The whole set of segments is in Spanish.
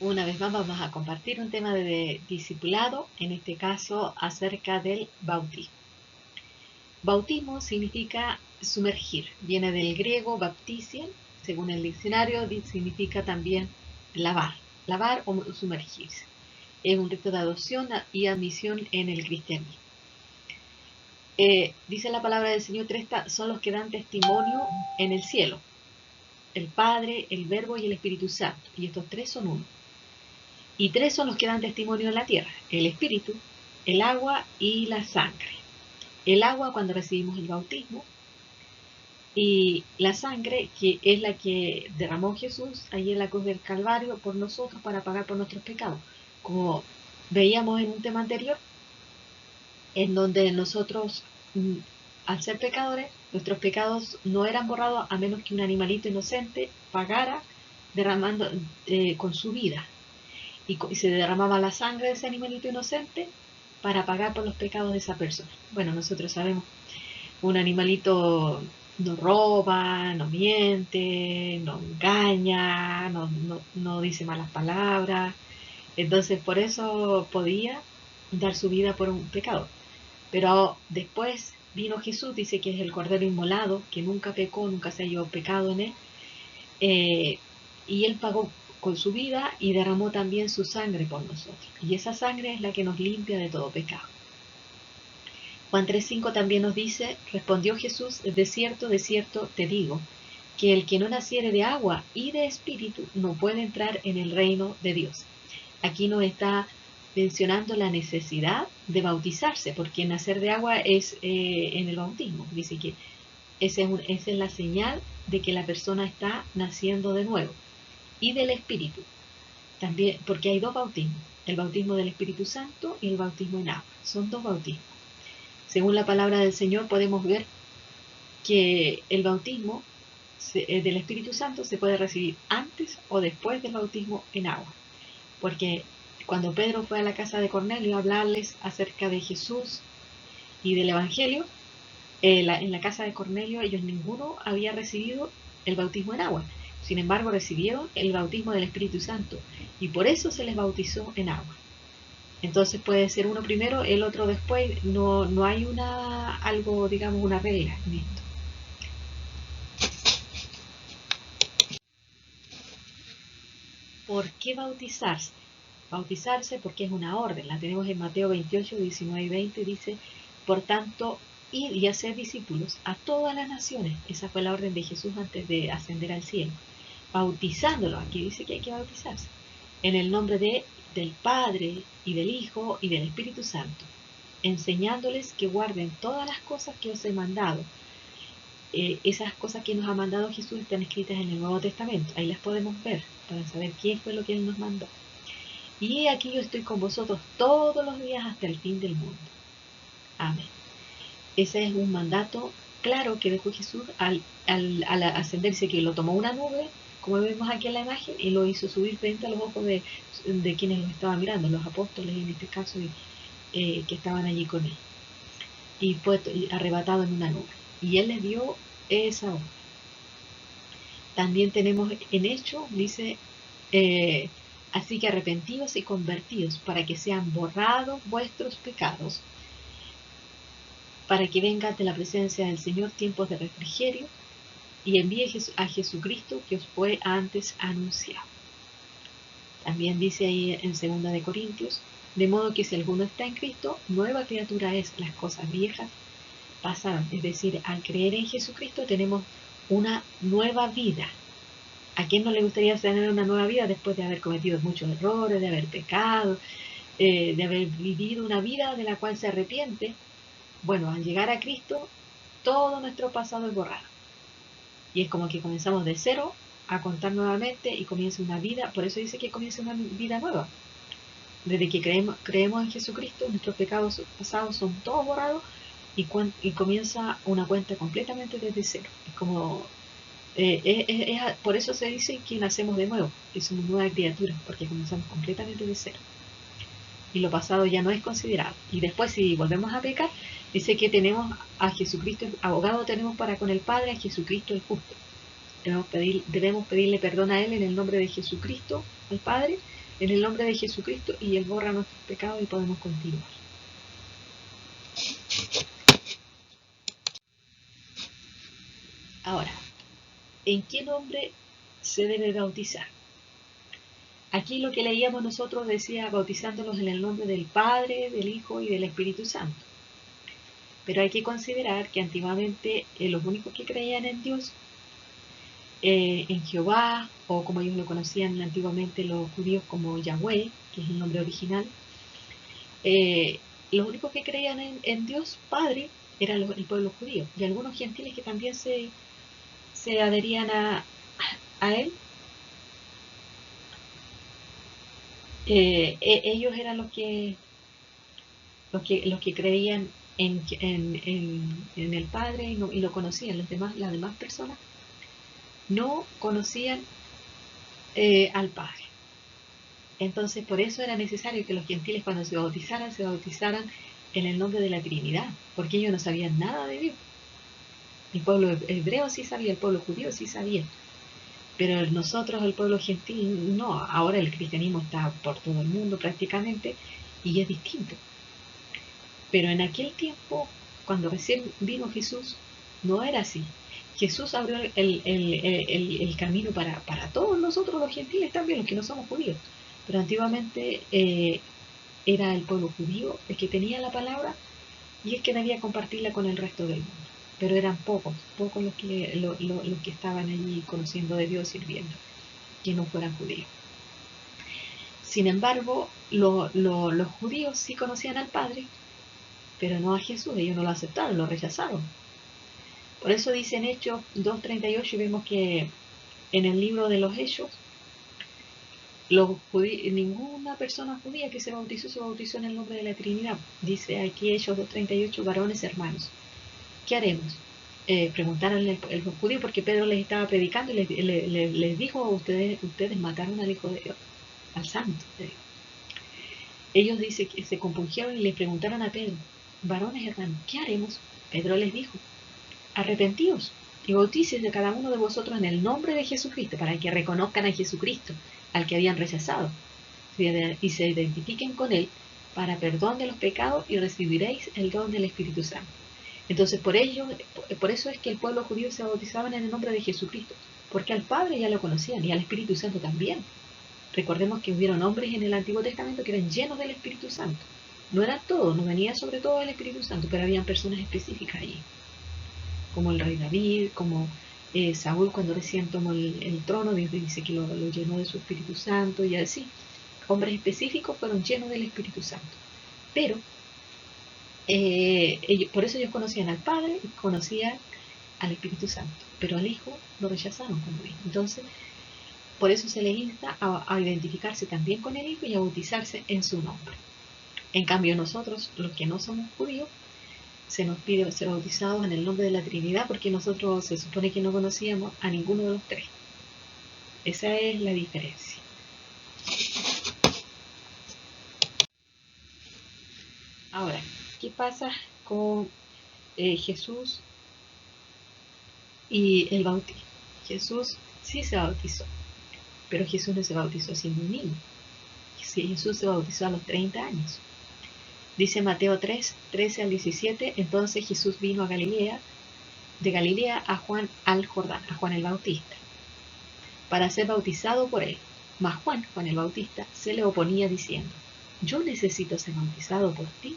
Una vez más vamos a compartir un tema de discipulado, en este caso acerca del bautismo. Bautismo significa sumergir, viene del griego baptisia, según el diccionario significa también lavar o sumergirse. Es un rito de adopción y admisión en el cristianismo. Dice la palabra del Señor, tres son los que dan testimonio en el cielo: el Padre, el Verbo y el Espíritu Santo, y estos tres son uno. Y tres son los que dan testimonio en la tierra: el Espíritu, el agua y la sangre. El agua cuando recibimos el bautismo, y la sangre, que es la que derramó Jesús allí en la cruz del Calvario por nosotros para pagar por nuestros pecados. Como veíamos en un tema anterior, en donde nosotros, al ser pecadores, nuestros pecados no eran borrados a menos que un animalito inocente pagara derramando con su vida. Y se derramaba la sangre de ese animalito inocente para pagar por los pecados de esa persona. Bueno, nosotros sabemos, un animalito no roba, no miente, no engaña, no dice malas palabras. Entonces por eso podía dar su vida por un pecador. Pero después vino Jesús, dice que es el Cordero Inmolado, que nunca pecó, nunca se halló pecado en él. Y él pagó con su vida y derramó también su sangre por nosotros. Y esa sangre es la que nos limpia de todo pecado. Juan 3:5 también nos dice: respondió Jesús, de cierto te digo, que el que no naciere de agua y de espíritu no puede entrar en el reino de Dios. Aquí nos está mencionando la necesidad de bautizarse, porque nacer de agua es en el bautismo. Dice que esa es la señal de que la persona está naciendo de nuevo. Y del Espíritu, también, porque hay dos bautismos: el bautismo del Espíritu Santo y el bautismo en agua. Son dos bautismos. Según la palabra del Señor podemos ver que el bautismo del Espíritu Santo se puede recibir antes o después del bautismo en agua. Porque cuando Pedro fue a la casa de Cornelio a hablarles acerca de Jesús y del Evangelio, en la casa de Cornelio ellos ninguno había recibido el bautismo en agua. Sin embargo, recibieron el bautismo del Espíritu Santo y por eso se les bautizó en agua. Entonces puede ser uno primero, el otro después. No hay una regla en esto. ¿Por qué bautizarse? Bautizarse porque es una orden. La tenemos en Mateo 28, 19 y 20. Dice: por tanto, id y hacer discípulos a todas las naciones. Esa fue la orden de Jesús antes de ascender al cielo. Bautizándolos, aquí dice que hay que bautizarse, en el nombre del Padre y del Hijo y del Espíritu Santo, enseñándoles que guarden todas las cosas que os he mandado. Esas cosas que nos ha mandado Jesús están escritas en el Nuevo Testamento. Ahí las podemos ver para saber qué fue lo que Él nos mandó. Y aquí yo estoy con vosotros todos los días hasta el fin del mundo. Amén. Ese es un mandato claro que dejó Jesús al ascenderse, que lo tomó una nube, como vemos aquí en la imagen, y lo hizo subir frente a los ojos de quienes lo estaban mirando, los apóstoles en este caso, que estaban allí con él, y arrebatado en una nube. Y él les dio esa orden. También tenemos en Hechos, dice: así que arrepentidos y convertidos, para que sean borrados vuestros pecados, para que venga ante la presencia del Señor tiempos de refrigerio, y envíe a Jesucristo, que os fue antes anunciado. También dice ahí en 2 de Corintios: de modo que si alguno está en Cristo, nueva criatura es, las cosas viejas pasaron. Es decir, al creer en Jesucristo tenemos una nueva vida. ¿A quién no le gustaría tener una nueva vida después de haber cometido muchos errores, de haber pecado, de haber vivido una vida de la cual se arrepiente? Bueno, al llegar a Cristo, todo nuestro pasado es borrado. Y es como que comenzamos de cero a contar nuevamente y comienza una vida. Por eso dice que comienza una vida nueva. Desde que creemos en Jesucristo, nuestros pecados pasados son todos borrados y comienza una cuenta completamente desde cero. Es como... por eso se dice que nacemos de nuevo, que somos nuevas criaturas, porque comenzamos completamente de cero. Y lo pasado ya no es considerado. Y después, si volvemos a pecar, dice que tenemos a Jesucristo, abogado tenemos para con el Padre, a Jesucristo el justo. Debemos pedirle perdón a Él en el nombre de Jesucristo, al Padre, en el nombre de Jesucristo, y Él borra nuestros pecados y podemos continuar. Ahora, ¿en qué nombre se debe bautizar? Aquí lo que leíamos nosotros decía bautizándolos en el nombre del Padre, del Hijo y del Espíritu Santo. Pero hay que considerar que antiguamente los únicos que creían en Dios, en Jehová, o como ellos lo conocían antiguamente los judíos como Yahweh, que es el nombre original, los únicos que creían en Dios Padre eran el pueblo judío, y algunos gentiles que también se adherían a él. Ellos eran los que creían en el Padre y lo conocían. Las demás personas no conocían al Padre. Entonces, por eso era necesario que los gentiles, cuando se bautizaran en el nombre de la Trinidad, porque ellos no sabían nada de Dios. El pueblo hebreo sí sabía, el pueblo judío sí sabía, pero nosotros, el pueblo gentil, no. Ahora el cristianismo está por todo el mundo prácticamente y es distinto. Pero en aquel tiempo, cuando recién vino Jesús, no era así. Jesús abrió el camino para todos nosotros los gentiles también, los que no somos judíos. Pero antiguamente era el pueblo judío el que tenía la palabra y el que debía compartirla con el resto del mundo. Pero eran pocos los que estaban allí conociendo de Dios, sirviendo, que no fueran judíos. Sin embargo, los judíos sí conocían al Padre, pero no a Jesús. Ellos no lo aceptaron, lo rechazaron. Por eso dice en Hechos 2:38, y vemos que en el libro de los Hechos, ninguna persona judía que se bautizó en el nombre de la Trinidad. Dice aquí Hechos 2:38, varones hermanos, ¿qué haremos? Preguntaron los judíos, porque Pedro les estaba predicando y les dijo: ustedes mataron al Hijo de Dios, al Santo de Dios. Ellos dicen que se compungieron y le preguntaron a Pedro: varones hermanos, ¿qué haremos? Pedro les dijo: arrepentíos y bautícese cada uno de vosotros en el nombre de Jesucristo, para que reconozcan a Jesucristo, al que habían rechazado, y se identifiquen con él para perdón de los pecados, y recibiréis el don del Espíritu Santo. Entonces, por eso es que el pueblo judío se bautizaba en el nombre de Jesucristo, porque al Padre ya lo conocían y al Espíritu Santo también. Recordemos que hubieron hombres en el Antiguo Testamento que eran llenos del Espíritu Santo. No eran todos, no venía sobre todo el Espíritu Santo, pero habían personas específicas allí, como el rey David, como Saúl cuando recién tomó el trono. Dios dice que lo llenó de su Espíritu Santo, y así. Hombres específicos fueron llenos del Espíritu Santo. Pero por eso ellos conocían al Padre y conocían al Espíritu Santo, pero al Hijo lo rechazaron cuando vino. Entonces, por eso se les insta a identificarse también con el Hijo y a bautizarse en su nombre. En cambio, nosotros, los que no somos judíos, se nos pide ser bautizados en el nombre de la Trinidad, porque nosotros se supone que no conocíamos a ninguno de los tres. Esa es la diferencia. Ahora, ¿qué pasa con Jesús y el bautismo? Jesús sí se bautizó, pero Jesús no se bautizó siendo un niño. Jesús se bautizó a los 30 años. Dice Mateo 3:13-17, entonces Jesús vino de Galilea a Juan al Jordán, a Juan el Bautista, para ser bautizado por él. Mas Juan el Bautista, se le oponía diciendo: yo necesito ser bautizado por ti,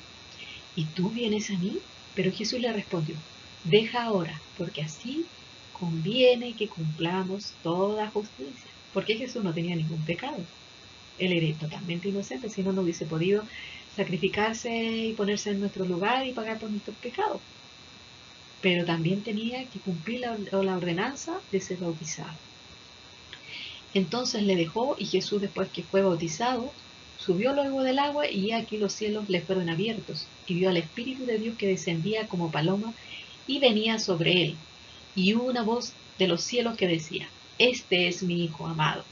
¿y tú vienes a mí? Pero Jesús le respondió: deja ahora, porque así conviene que cumplamos toda justicia. Porque Jesús no tenía ningún pecado. Él era totalmente inocente, si no, no hubiese podido sacrificarse y ponerse en nuestro lugar y pagar por nuestros pecados. Pero también tenía que cumplir la ordenanza de ser bautizado. Entonces le dejó, y Jesús, después que fue bautizado, subió luego del agua, y aquí los cielos le fueron abiertos, y vio al Espíritu de Dios que descendía como paloma y venía sobre él. Y hubo una voz de los cielos que decía: este es mi Hijo amado,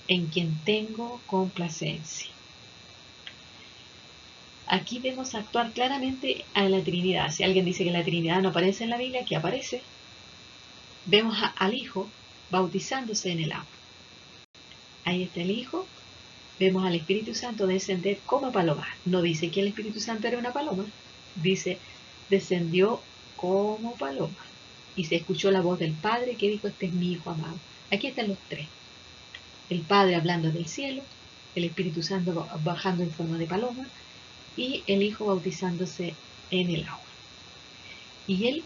en quien tengo complacencia. Aquí vemos actuar claramente a la Trinidad. Si alguien dice que la Trinidad no aparece en la Biblia, aquí aparece. Vemos al Hijo bautizándose en el agua. Ahí está el Hijo vemos al Espíritu Santo descender como paloma. No dice que el Espíritu Santo era una paloma, dice descendió como paloma. Y se escuchó la voz del Padre que dijo, este es mi Hijo amado. Aquí están los tres. El Padre hablando del cielo, el Espíritu Santo bajando en forma de paloma y el Hijo bautizándose en el agua. Y él,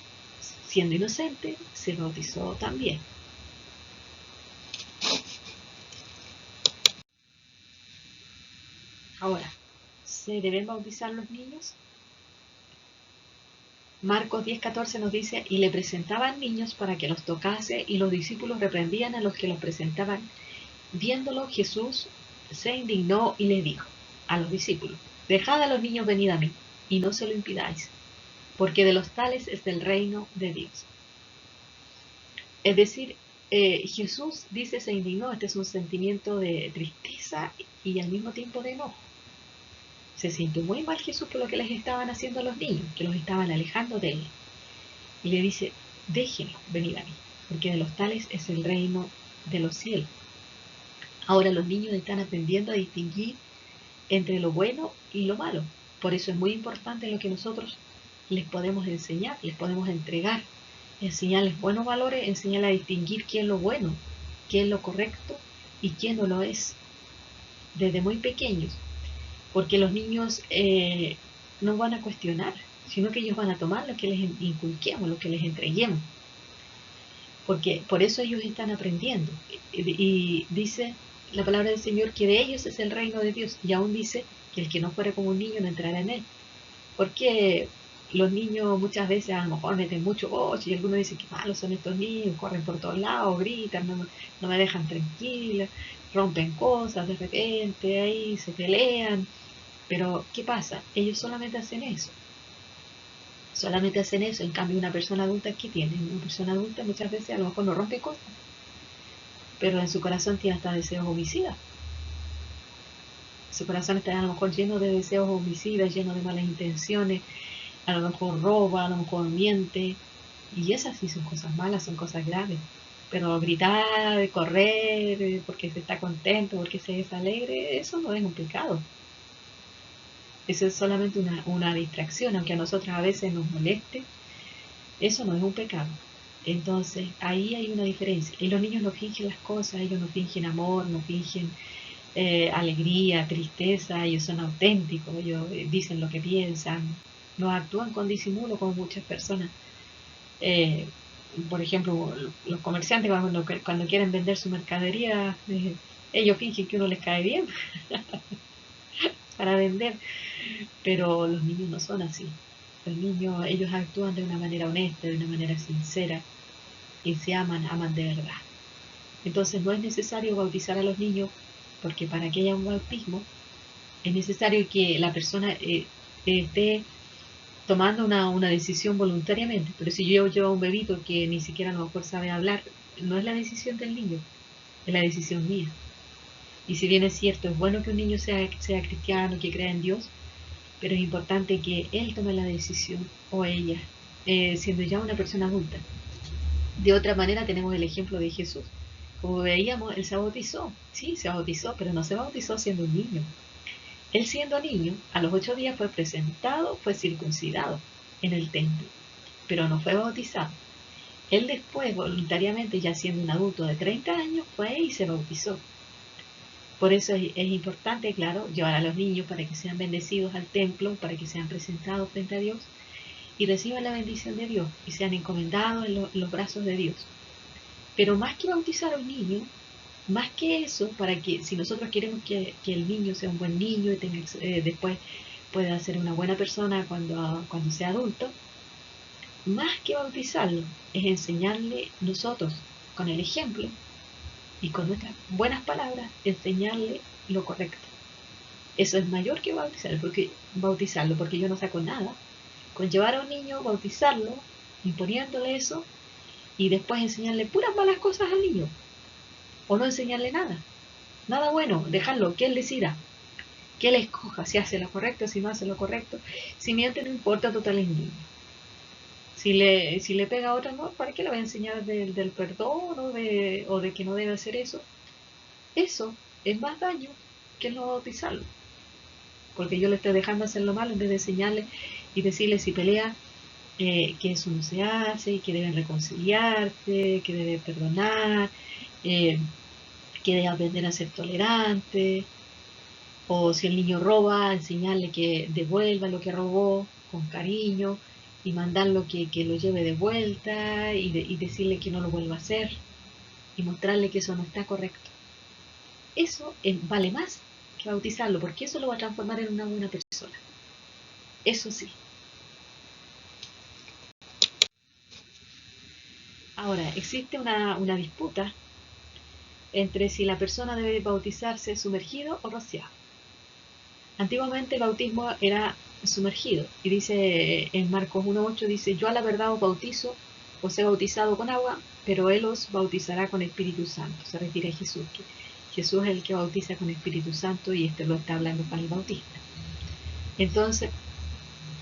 siendo inocente, se bautizó también. Ahora, ¿se deben bautizar los niños? Marcos 10:14 nos dice, y le presentaban niños para que los tocase, y los discípulos reprendían a los que los presentaban. Viéndolo, Jesús se indignó y le dijo a los discípulos, dejad a los niños venid a mí, y no se lo impidáis, porque de los tales es el reino de Dios. Es decir, Jesús dice se indignó, este es un sentimiento de tristeza y al mismo tiempo de enojo. Se sintió muy mal Jesús por lo que les estaban haciendo a los niños, que los estaban alejando de él. Y le dice, déjenlos venir a mí, porque de los tales es el reino de los cielos. Ahora los niños están aprendiendo a distinguir entre lo bueno y lo malo. Por eso es muy importante lo que nosotros les podemos enseñar, les podemos entregar, enseñarles buenos valores, enseñarles a distinguir qué es lo bueno, qué es lo correcto y qué no lo es, desde muy pequeños. Porque los niños no van a cuestionar, sino que ellos van a tomar lo que les inculquemos, lo que les entreguemos. Porque por eso ellos están aprendiendo. Y dice la palabra del Señor que de ellos es el reino de Dios. Y aún dice que el que no fuera como un niño no entrará en él. Porque los niños muchas veces a lo mejor meten mucho boche y algunos dicen que malos son estos niños, corren por todos lados, gritan, no me dejan tranquila, rompen cosas de repente, ahí se pelean. Pero, ¿qué pasa? Ellos solamente hacen eso. Solamente hacen eso. En cambio, una persona adulta, ¿qué tiene? Una persona adulta muchas veces a lo mejor no rompe cosas, pero en su corazón tiene hasta deseos homicidas. Su corazón está a lo mejor lleno de deseos homicidas, lleno de malas intenciones, a lo mejor roba, a lo mejor miente. Y esas sí son cosas malas, son cosas graves. Pero gritar, correr, porque se está contento, porque se es alegre, eso no es un pecado. Eso es solamente una distracción, aunque a nosotros a veces nos moleste, eso no es un pecado. Entonces, ahí hay una diferencia. Y los niños no fingen las cosas, ellos no fingen amor, no fingen alegría, tristeza, ellos son auténticos, ellos dicen lo que piensan, no actúan con disimulo como muchas personas. Por ejemplo, los comerciantes cuando quieren vender su mercadería, ellos fingen que uno les cae bien para vender. Pero los niños no son así. Los niños, ellos actúan de una manera honesta, de una manera sincera, y se aman, aman de verdad. Entonces no es necesario bautizar a los niños, porque para que haya un bautismo, es necesario que la persona esté tomando una decisión voluntariamente. Pero si yo llevo a un bebito que ni siquiera a lo mejor sabe hablar, no es la decisión del niño, es la decisión mía. Y si bien es cierto, es bueno que un niño sea cristiano, que crea en Dios, pero es importante que él tome la decisión, o ella, siendo ya una persona adulta. De otra manera tenemos el ejemplo de Jesús. Como veíamos, él se bautizó, sí, se bautizó, pero no se bautizó siendo un niño. Él siendo niño, a los 8 días fue presentado, fue circuncidado en el templo, pero no fue bautizado. Él después, voluntariamente, ya siendo un adulto de 30 años, fue y se bautizó. Por eso es importante, claro, llevar a los niños para que sean bendecidos al templo, para que sean presentados frente a Dios y reciban la bendición de Dios y sean encomendados en los brazos de Dios. Pero más que bautizar a un niño, más que eso, para que si nosotros queremos que el niño sea un buen niño y tenga, después pueda ser una buena persona cuando sea adulto, más que bautizarlo, es enseñarle nosotros con el ejemplo y con nuestras buenas palabras, enseñarle lo correcto. Eso es mayor que bautizarlo, porque yo no saco nada con llevar a un niño, bautizarlo, imponiéndole eso, y después enseñarle puras malas cosas al niño, o no enseñarle nada, nada bueno, dejarlo, que él decida, que él escoja si hace lo correcto, si no hace lo correcto. Si miente, no importa, total es niño. Si le pega a otro, no, ¿para qué le voy a enseñar del perdón o de que no debe hacer eso? Eso es más daño que es no bautizarlo. Porque yo le estoy dejando hacer lo malo en vez de enseñarle y decirle si pelea que eso no se hace, que deben reconciliarse, que deben perdonar, eh, que debe aprender a ser tolerante, o si el niño roba, enseñarle que devuelva lo que robó con cariño y mandarlo que lo lleve de vuelta y decirle que no lo vuelva a hacer y mostrarle que eso no está correcto. Eso vale más que bautizarlo, porque eso lo va a transformar en una buena persona. Eso sí. Ahora, existe una disputa entre si la persona debe bautizarse sumergido o rociado. Antiguamente el bautismo era sumergido y dice en Marcos 1.8 dice, yo a la verdad os bautizo, os he bautizado con agua, pero él os bautizará con Espíritu Santo. Se refiere a Jesús, que Jesús es el que bautiza con Espíritu Santo y lo está hablando para el bautista. Entonces,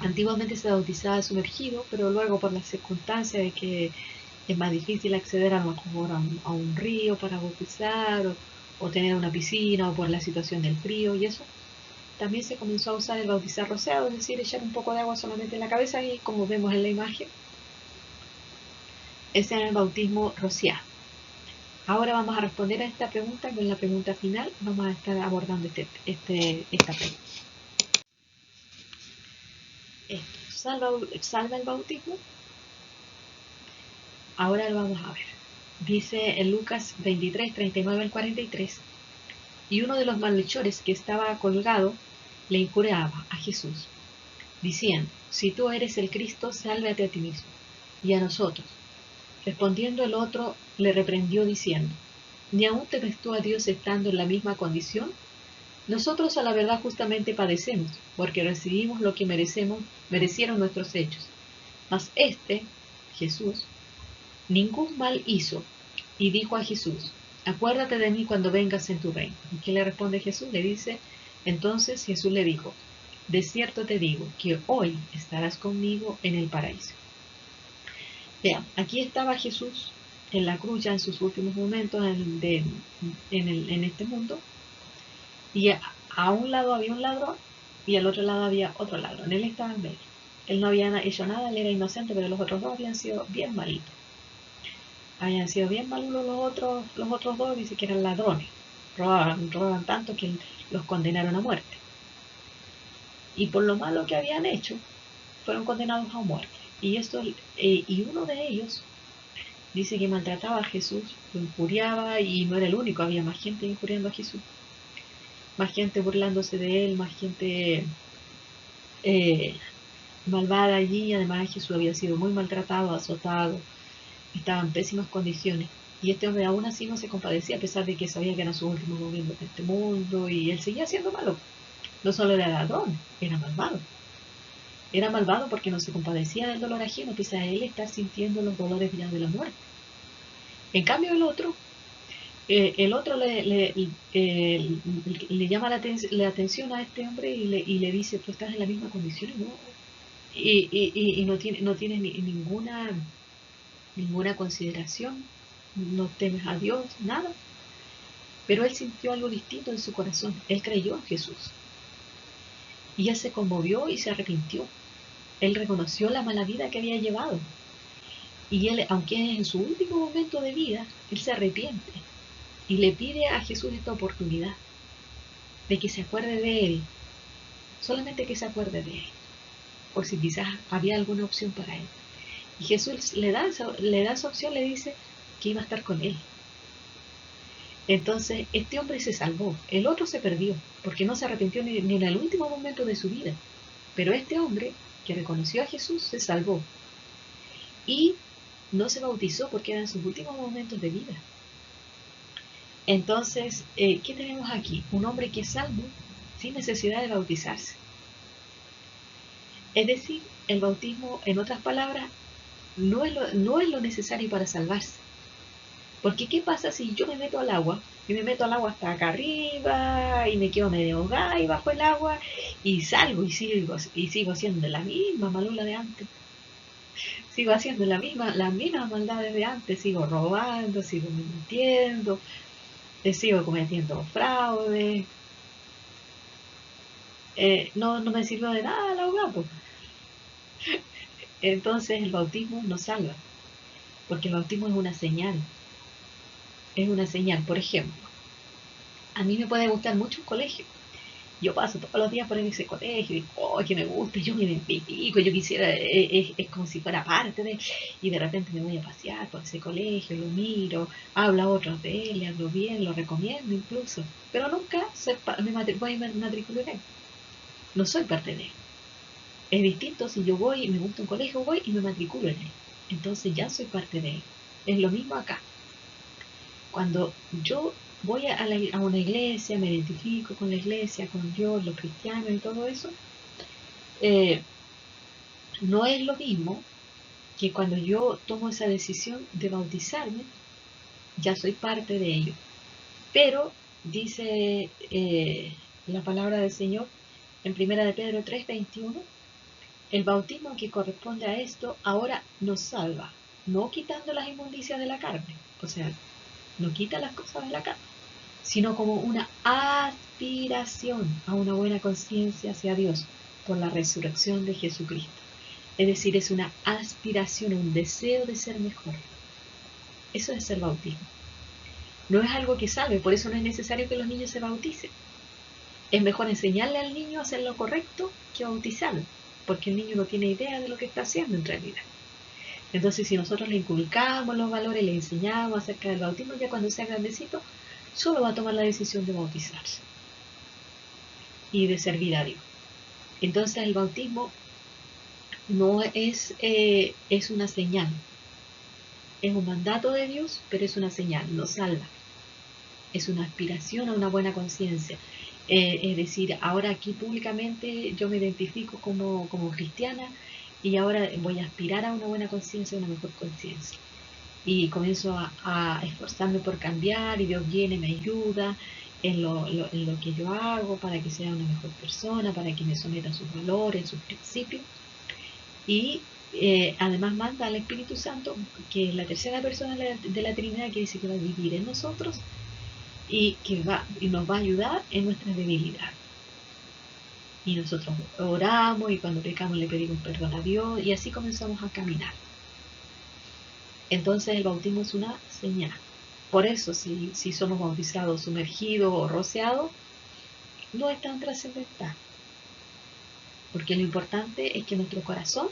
antiguamente se bautizaba sumergido, pero luego por la circunstancia de que es más difícil acceder a lo mejor a un río para bautizar o tener una piscina o por la situación del frío y eso, también se comenzó a usar el bautizar rociado, es decir, echar un poco de agua solamente en la cabeza y como vemos en la imagen, ese era el bautismo rociado. Ahora vamos a responder a esta pregunta, que en la pregunta final vamos a estar abordando esta pregunta. ¿Salva el bautismo? Ahora lo vamos a ver. Dice en Lucas 23, 39 al 43, y uno de los malhechores que estaba colgado le injuriaba a Jesús, diciendo, si tú eres el Cristo, sálvate a ti mismo y a nosotros. Respondiendo el otro, le reprendió diciendo, ¿ni aún temes tú a Dios estando en la misma condición? Nosotros a la verdad justamente padecemos, porque recibimos lo que merecieron nuestros hechos. Mas Jesús, ningún mal hizo, y dijo a Jesús, acuérdate de mí cuando vengas en tu reino. ¿Y qué le responde Jesús? Le dice, entonces Jesús le dijo, de cierto te digo, que hoy estarás conmigo en el paraíso. Vean, aquí estaba Jesús en la cruz ya en sus últimos momentos en este mundo, y a un lado había un ladrón y al otro lado había otro ladrón. Él estaba en medio. Él no había hecho nada, él era inocente, pero los otros dos habían sido bien malitos. Habían sido bien malos los otros dos, dice que eran ladrones. Robaban tanto que los condenaron a muerte. Y por lo malo que habían hecho, fueron condenados a muerte. Y uno de ellos dice que maltrataba a Jesús, lo injuriaba y no era el único, había más gente injuriando a Jesús. Más gente burlándose de él, más gente malvada allí. Además Jesús había sido muy maltratado, azotado, estaba en pésimas condiciones. Y este hombre aún así no se compadecía, a pesar de que sabía que eran sus últimos momentos en este mundo, y él seguía siendo malo. No solo era ladrón, era malvado. Era malvado porque no se compadecía del dolor ajeno, pese a él estar sintiendo los dolores ya de la muerte. En cambio el otro le llama la atención a este hombre y le dice, tú estás en la misma condición, ¿no? Y no tiene ninguna consideración, no temes a Dios, nada. Pero él sintió algo distinto en su corazón, él creyó en Jesús. Y él se conmovió y se arrepintió. Él reconoció la mala vida que había llevado. Y él, aunque es en su último momento de vida, él se arrepiente y le pide a Jesús esta oportunidad de que se acuerde de él, solamente que se acuerde de él, por si quizás había alguna opción para él. Y Jesús le da esa opción, le dice que iba a estar con él. Entonces este hombre se salvó, el otro se perdió, porque no se arrepintió ni en el último momento de su vida. Pero este hombre que reconoció a Jesús se salvó y no se bautizó porque eran sus últimos momentos de vida. Entonces, ¿qué tenemos aquí? Un hombre que es salvo sin necesidad de bautizarse. Es decir, el bautismo, en otras palabras, no es lo necesario para salvarse. Porque ¿qué pasa si yo me meto al agua? Y me meto al agua hasta acá arriba y me quedo medio ahogada y bajo el agua y salgo y sigo haciendo la misma malula de antes. Sigo haciendo las mismas maldades de antes, sigo robando, sigo mintiendo, sigo cometiendo fraude, no me sirvió de nada la hogar, pues. Entonces el bautismo nos salva, porque el bautismo es una señal. Es una señal. Por ejemplo, a mí me puede gustar mucho un colegio. Yo paso todos los días por ese colegio y digo, oh, que me gusta, yo me identifico, yo quisiera, es como si fuera parte de, y de repente me voy a pasear por ese colegio, lo miro, hablo a otros de él, hablo bien, lo recomiendo incluso, pero nunca voy y me matricularé, no soy parte de él. Es distinto si yo voy y me gusta un colegio, voy y me matriculo en él, entonces ya soy parte de él. Es lo mismo acá. Cuando yo voy a una iglesia, me identifico con la iglesia, con Dios, los cristianos y todo eso, eh, no es lo mismo que cuando yo tomo esa decisión de bautizarme, ya soy parte de ello. Pero dice la palabra del Señor en 1 de Pedro 3:21, el bautismo que corresponde a esto ahora nos salva, no quitando las inmundicias de la carne, o sea, no quita las cosas de la carne, sino como una aspiración a una buena conciencia hacia Dios por la resurrección de Jesucristo. Es decir, es una aspiración, un deseo de ser mejor. Eso es el bautismo. No es algo que salve, por eso no es necesario que los niños se bauticen. Es mejor enseñarle al niño a hacer lo correcto que bautizarlo, porque el niño no tiene idea de lo que está haciendo en realidad. Entonces, si nosotros le inculcamos los valores, le enseñamos acerca del bautismo, ya cuando sea grandecito, solo va a tomar la decisión de bautizarse y de servir a Dios. Entonces, el bautismo no es una señal, es un mandato de Dios, pero es una señal, nos salva. Es una aspiración a una buena conciencia. Es decir, ahora aquí públicamente yo me identifico como cristiana y ahora voy a aspirar a una buena conciencia, a una mejor conciencia. Y comienzo a esforzarme por cambiar y Dios viene, me ayuda en lo que yo hago para que sea una mejor persona, para que me someta a sus valores, sus principios. Y además manda al Espíritu Santo, que es la tercera persona de la Trinidad, que dice que va a vivir en nosotros y y nos va a ayudar en nuestras debilidades. Y nosotros oramos y cuando pecamos le pedimos perdón a Dios y así comenzamos a caminar. Entonces el bautismo es una señal. Por eso si somos bautizados, sumergidos o rociados, no es tan trascendental. Porque lo importante es que nuestro corazón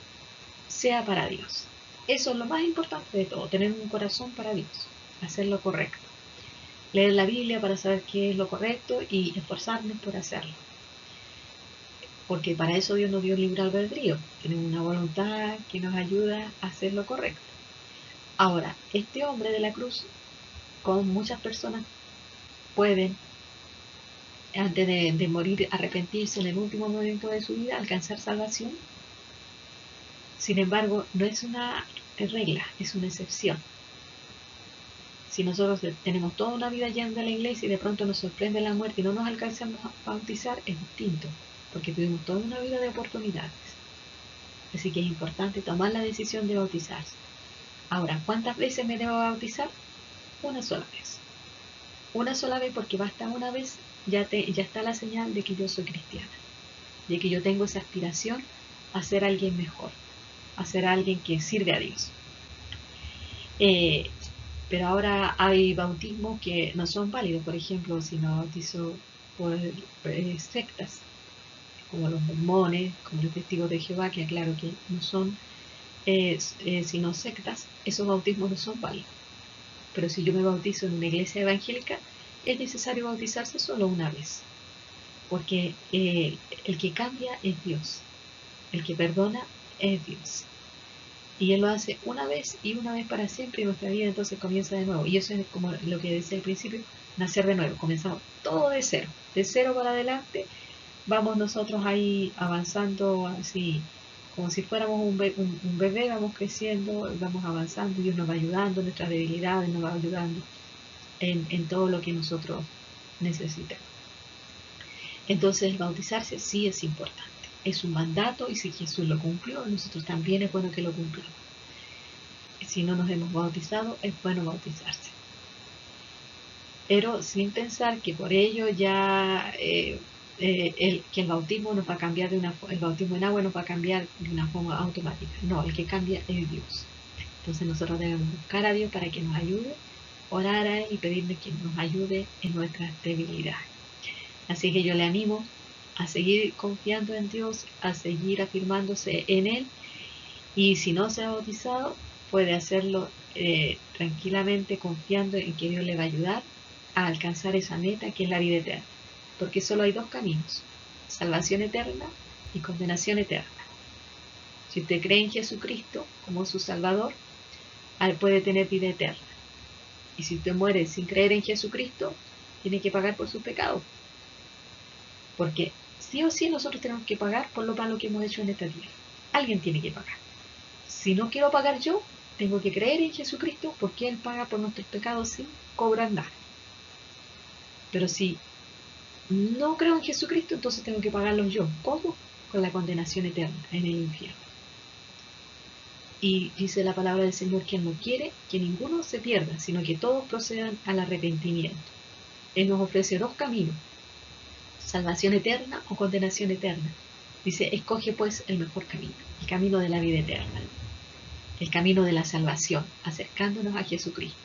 sea para Dios. Eso es lo más importante de todo, tener un corazón para Dios, hacer lo correcto. Leer la Biblia para saber qué es lo correcto y esforzarnos por hacerlo. Porque para eso Dios nos dio libre albedrío. Tenemos una voluntad que nos ayuda a hacer lo correcto. Ahora, este hombre de la cruz, como muchas personas pueden, antes de morir, arrepentirse en el último momento de su vida, alcanzar salvación. Sin embargo, no es una regla, es una excepción. Si nosotros tenemos toda una vida yendo a la iglesia y de pronto nos sorprende la muerte y no nos alcanzamos a bautizar, es distinto, porque tuvimos toda una vida de oportunidades. Así que es importante tomar la decisión de bautizarse. Ahora, ¿cuántas veces me debo bautizar? Una sola vez. Una sola vez, porque basta una vez, ya está la señal de que yo soy cristiana, de que yo tengo esa aspiración a ser alguien mejor, a ser alguien que sirve a Dios. Pero ahora hay bautismos que no son válidos. Por ejemplo, si me bautizo por sectas, como los mormones, como los testigos de Jehová, que aclaro que no son sino sectas, esos bautismos no son válidos. Pero si yo me bautizo en una iglesia evangélica, es necesario bautizarse solo una vez, porque el que cambia es Dios, el que perdona es Dios. Y Él lo hace una vez y una vez para siempre y nuestra vida entonces comienza de nuevo. Y eso es como lo que decía al principio, nacer de nuevo. Comenzamos todo de cero para adelante. Vamos nosotros ahí avanzando así, como si fuéramos un bebé, vamos creciendo, vamos avanzando. Dios nos va ayudando, nuestras debilidades nos va ayudando en todo lo que nosotros necesitamos. Entonces el bautizarse sí es importante. Es un mandato y si Jesús lo cumplió, nosotros también es bueno que lo cumplamos. Si no nos hemos bautizado, es bueno bautizarse. Pero sin pensar que por ello ya que el bautismo nos va a cambiar el bautismo en agua nos va a cambiar de una forma automática. No, el que cambia es Dios. Entonces nosotros debemos buscar a Dios para que nos ayude, orar a Él y pedirle que nos ayude en nuestras debilidades. Así que yo le animo a seguir confiando en Dios, a seguir afirmándose en Él, y si no se ha bautizado, puede hacerlo tranquilamente confiando en que Dios le va a ayudar a alcanzar esa meta que es la vida eterna. Porque solo hay dos caminos: salvación eterna y condenación eterna. Si usted cree en Jesucristo como su Salvador, puede tener vida eterna. Y si usted muere sin creer en Jesucristo, tiene que pagar por sus pecados. Porque sí o sí nosotros tenemos que pagar por lo malo que hemos hecho en esta tierra. Alguien tiene que pagar. Si no quiero pagar yo, tengo que creer en Jesucristo, porque Él paga por nuestros pecados sin cobrar nada. Pero si no creo en Jesucristo, entonces tengo que pagarlos yo. ¿Cómo? Con la condenación eterna en el infierno. Y dice la palabra del Señor que Él no quiere que ninguno se pierda, sino que todos procedan al arrepentimiento. Él nos ofrece dos caminos: salvación eterna o condenación eterna. Dice, escoge pues el mejor camino, el camino de la vida eterna, el camino de la salvación, acercándonos a Jesucristo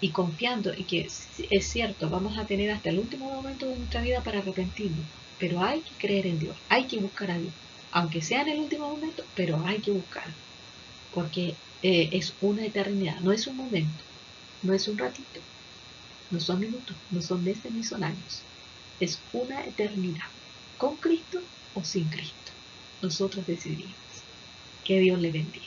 y confiando en que es cierto, vamos a tener hasta el último momento de nuestra vida para arrepentirnos, pero hay que creer en Dios, hay que buscar a Dios, aunque sea en el último momento, pero hay que buscarlo, porque es una eternidad, no es un momento, no es un ratito, no son minutos, no son meses ni son años, es una eternidad, con Cristo o sin Cristo. Nosotros decidimos. Que Dios le bendiga.